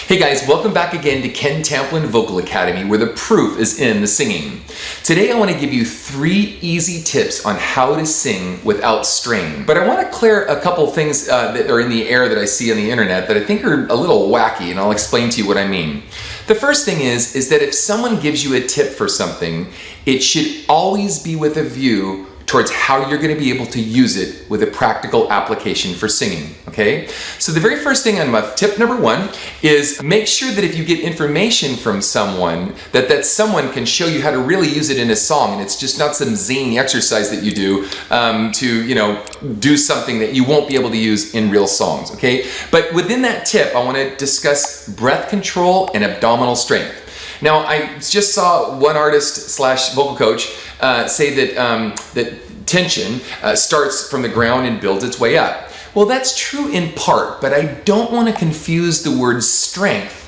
Hey guys, welcome back again to Ken Tamplin Vocal Academy, where the proof is in the singing. Today I want to give you 3 easy tips on how to sing without strain. But I want to clear a couple things that are in the air that I see on the internet that I think are a little wacky, and I'll explain to you what I mean. The first thing is that if someone gives you a tip for something, it should always be with a view towards how you're going to be able to use it with a practical application for singing, okay? So the very first thing on my tip number 1 is make sure that if you get information from someone, that someone can show you how to really use it in a song, and it's just not some zany exercise that you do to, do something that you won't be able to use in real songs, okay? But within that tip, I want to discuss breath control and abdominal strength. Now, I just saw one artist / vocal coach say that tension starts from the ground and builds its way up. Well, that's true in part, but I don't want to confuse the words strength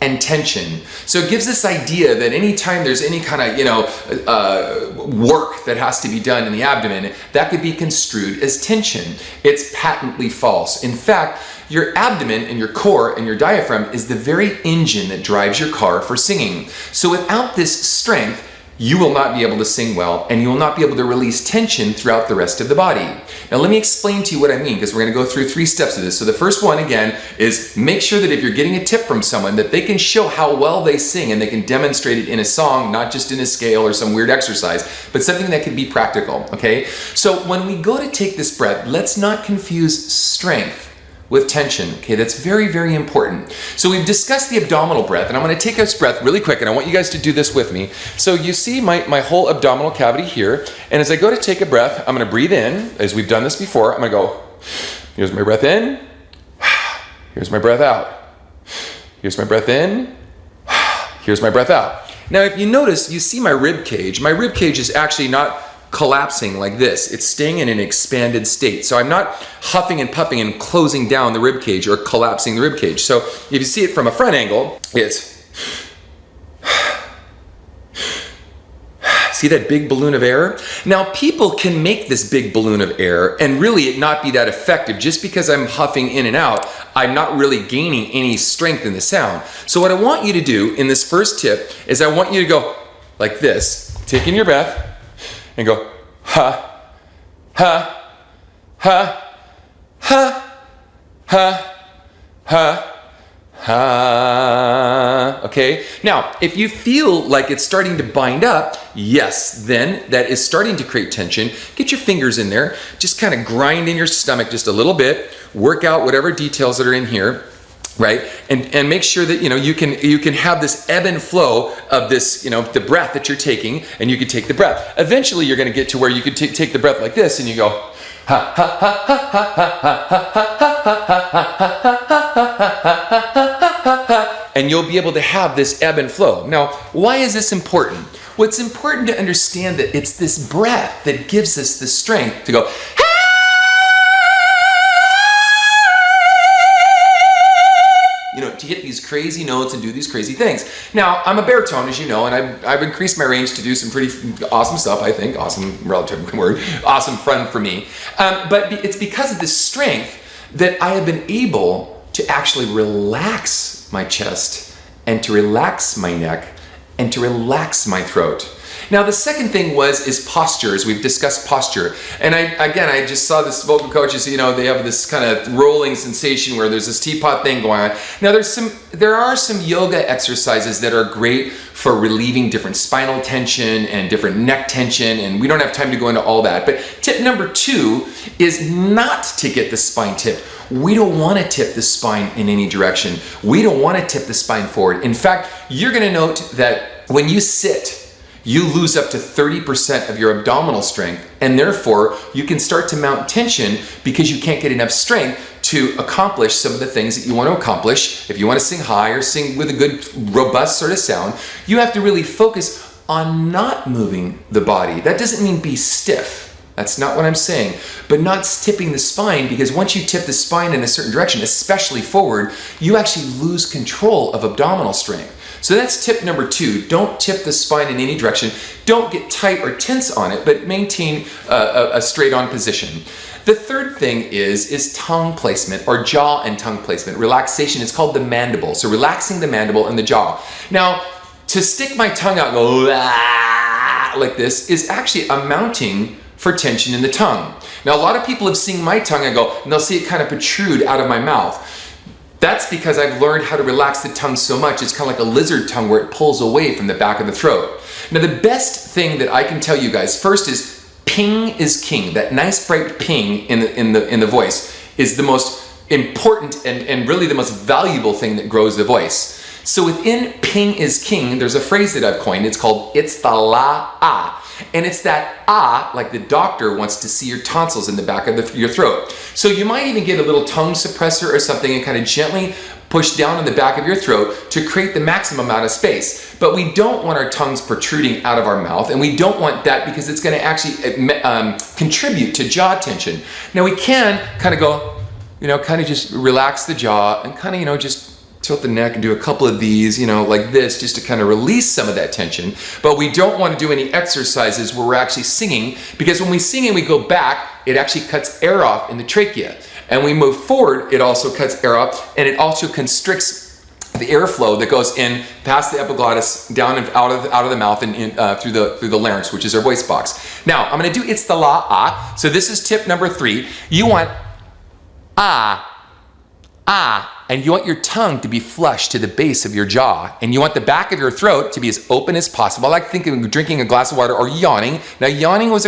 and tension. So it gives this idea that anytime there's any kind of, work that has to be done in the abdomen, that could be construed as tension. It's patently false. In fact, your abdomen and your core and your diaphragm is the very engine that drives your car for singing. So without this strength, you will not be able to sing well, and you will not be able to release tension throughout the rest of the body. Now let me explain to you what I mean, because we're going to go through 3 steps of this. So the first one, again, is make sure that if you're getting a tip from someone, that they can show how well they sing and they can demonstrate it in a song, not just in a scale or some weird exercise, but something that can be practical, okay? So when we go to take this breath, let's not confuse strength with tension, okay? That's very, very important. So we've discussed the abdominal breath, and I'm gonna take this breath really quick, and I want you guys to do this with me. So you see my whole abdominal cavity here, and as I go to take a breath, I'm gonna breathe in, as we've done this before. I'm gonna go, here's my breath in, here's my breath out. Here's my breath in, here's my breath out. Now if you notice, you see my rib cage. My rib cage is actually not collapsing like this. It's staying in an expanded state. So I'm not huffing and puffing and closing down the rib cage or collapsing the rib cage. So if you see it from a front angle, it's see that big balloon of air? Now people can make this big balloon of air and really it not be that effective. Just because I'm huffing in and out, I'm not really gaining any strength in the sound. So what I want you to do in this first tip is I want you to go like this, taking your breath, and go, ha, ha, ha, ha, ha, ha, ha. Okay? Now, if you feel like it's starting to bind up, yes, then that is starting to create tension. Get your fingers in there. Just kind of grind in your stomach just a little bit. Work out whatever details that are in here. Right? And make sure that, you can have this ebb and flow of this, the breath that you're taking, and you can take the breath. Eventually you're going to get to where you can take the breath like this, and you go, ha, ha, ha, ha, ha, ha, ha, ha, ha, ha, and you'll be able to have this ebb and flow. Now, why is this important? Well, it's important to understand that it's this breath that gives us the strength to go, to hit these crazy notes and do these crazy things. Now, I'm a baritone, as you know, and I've increased my range to do some pretty awesome stuff, I think. Awesome, relative word. Awesome fun for me. But it's because of this strength that I have been able to actually relax my chest and to relax my neck and to relax my throat. Now, the second thing is posture, as we've discussed posture. And I just saw this vocal coaches, they have this kind of rolling sensation where there's this teapot thing going on. Now, there are some yoga exercises that are great for relieving different spinal tension and different neck tension, and we don't have time to go into all that. But tip number 2 is not to get the spine tipped. We don't want to tip the spine in any direction. We don't want to tip the spine forward. In fact, you're going to note that when you sit, you lose up to 30% of your abdominal strength, and therefore you can start to mount tension because you can't get enough strength to accomplish some of the things that you want to accomplish. If you want to sing high or sing with a good, robust sort of sound, you have to really focus on not moving the body. That doesn't mean be stiff. That's not what I'm saying. But not tipping the spine, because once you tip the spine in a certain direction, especially forward, you actually lose control of abdominal strength. So that's tip number 2. Don't tip the spine in any direction. Don't get tight or tense on it, but maintain a straight on position. The third thing is tongue placement, or jaw and tongue placement. Relaxation. It's called the mandible. So relaxing the mandible and the jaw. Now, to stick my tongue out and go like this is actually amounting for tension in the tongue. Now, a lot of people have seen my tongue and they'll see it kind of protrude out of my mouth. That's because I've learned how to relax the tongue so much. It's kind of like a lizard tongue where it pulls away from the back of the throat. Now, the best thing that I can tell you guys first is ping is king. That nice bright ping in the voice is the most important and really the most valuable thing that grows the voice. So within ping is king, there's a phrase that I've coined. It's called it's the la ah. And it's that ah, like the doctor wants to see your tonsils in the back of your throat. So you might even get a little tongue suppressor or something and kind of gently push down in the back of your throat to create the maximum amount of space. But we don't want our tongues protruding out of our mouth, and we don't want that because it's going to actually contribute to jaw tension. Now we can kind of go, kind of just relax the jaw and kind of, just tilt the neck and do a couple of these, like this, just to kind of release some of that tension. But we don't want to do any exercises where we're actually singing, because when we sing and we go back, it actually cuts air off in the trachea. And we move forward, it also cuts air off, and it also constricts the airflow that goes in past the epiglottis, down and out of the mouth and in, through the larynx, which is our voice box. Now, I'm going to do it's the la ah. So this is tip number 3. You want ah, ah, and you want your tongue to be flush to the base of your jaw, and you want the back of your throat to be as open as possible. I like thinking of drinking a glass of water or yawning. Now, yawning was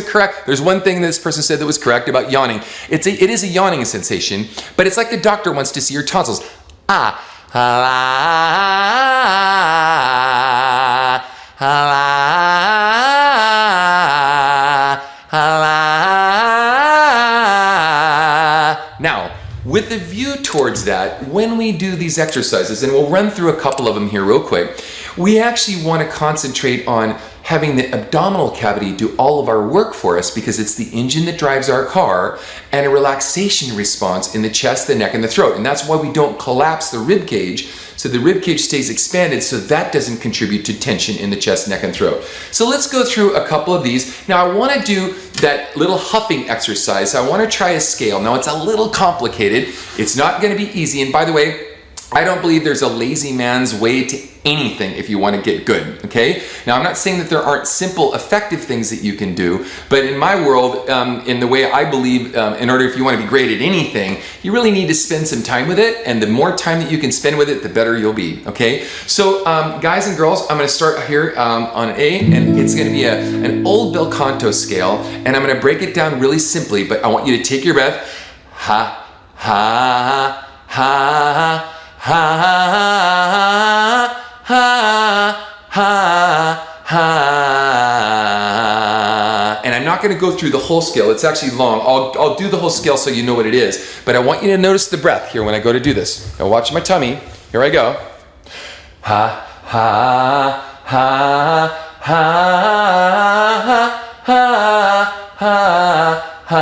there's one thing this person said that was correct about yawning. It is a yawning sensation, but it's like the doctor wants to see your tonsils. Ah, Now, with a view towards that, when we do these exercises, and we'll run through a couple of them here real quick, we actually want to concentrate on having the abdominal cavity do all of our work for us, because it's the engine that drives our car, and a relaxation response in the chest, the neck, and the throat. And that's why we don't collapse the rib cage, so the rib cage stays expanded, so that doesn't contribute to tension in the chest, neck, and throat. So let's go through a couple of these. Now, I want to do that little huffing exercise. I want to try a scale. Now, it's a little complicated. It's not going to be easy. And by the way, I don't believe there's a lazy man's way to anything if you want to get good, okay? Now, I'm not saying that there aren't simple, effective things that you can do, but in my world, in the way I believe, if you want to be great at anything, you really need to spend some time with it, and the more time that you can spend with it, the better you'll be, okay? So, guys and girls, I'm going to start here on an A, and it's going to be an old bel canto scale, and I'm going to break it down really simply, but I want you to take your breath. Ha, ha, ha, ha, ha, ha, ha. And I'm not going to go through the whole scale. It's actually long. I'll do the whole scale so you know what it is. But I want you to notice the breath here when I go to do this. Now watch my tummy. Here I go. Ha, ha, ha, ha, ha, ha, ha.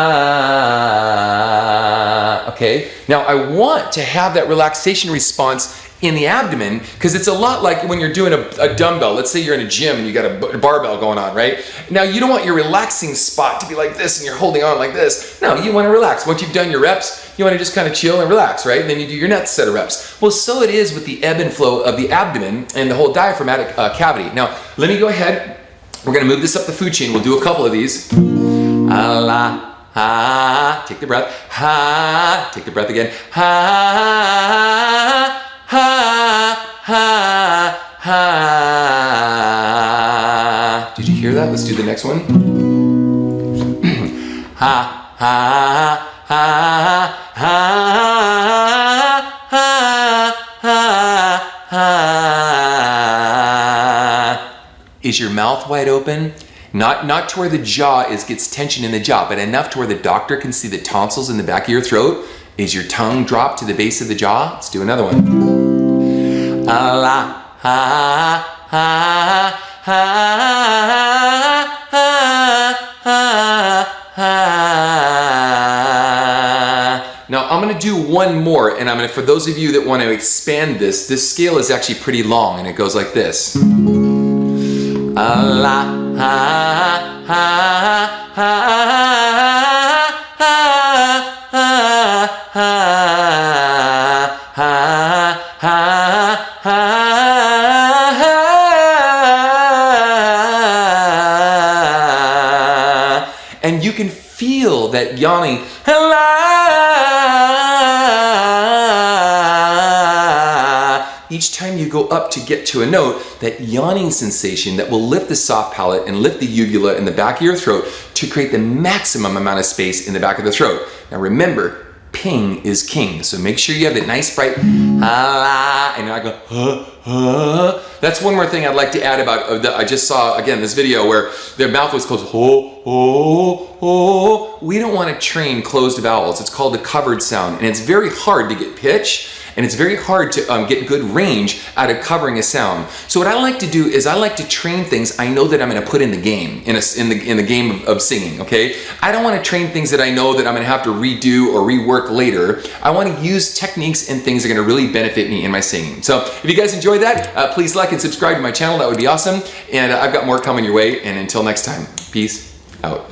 Okay. Now I want to have that relaxation response in the abdomen, because it's a lot like when you're doing a dumbbell. Let's say you're in a gym and you got a barbell going on, right? Now you don't want your relaxing spot to be like this and you're holding on like this. No, you want to relax. Once you've done your reps, you want to just kind of chill and relax, right? And then you do your next set of reps. Well, so it is with the ebb and flow of the abdomen and the whole diaphragmatic cavity. Now, let me go ahead. We're going to move this up the food chain. We'll do a couple of these. Allah. Ha, take the breath. Ha, take the breath again. Ha, ha, ha, ha. Did you hear that? Let's do the next one. Ha, ha, ha, ha, ha, ha, ha. Is your mouth wide open? Not to where the jaw gets tension in the jaw, but enough to where the doctor can see the tonsils in the back of your throat. Is your tongue dropped to the base of the jaw? Let's do another one. Allah, ha, ha, ha, ha, ha, ha. Now I'm going to do one more, and for those of you that want to expand this scale is actually pretty long, and it goes like this. Allah, ha, ha, ha, ha, ha. And you can feel that yawning each time you go up to get to a note, that yawning sensation that will lift the soft palate and lift the uvula in the back of your throat to create the maximum amount of space in the back of the throat. Now remember, ping is king, so make sure you have that nice bright and I go That's one more thing I'd like to add about I just saw again this video where their mouth was closed. We don't want to train closed vowels. It's called a covered sound, and it's very hard to get pitch, and it's very hard to get good range out of covering a sound. So what I like to do is I like to train things I know that I'm going to put in the game, in the game of singing. Okay, I don't want to train things that I know that I'm going to have to redo or rework later. I want to use techniques and things that are going to really benefit me in my singing. So if you guys enjoyed that, please like and subscribe to my channel. That would be awesome. And I've got more coming your way. And until next time, peace out.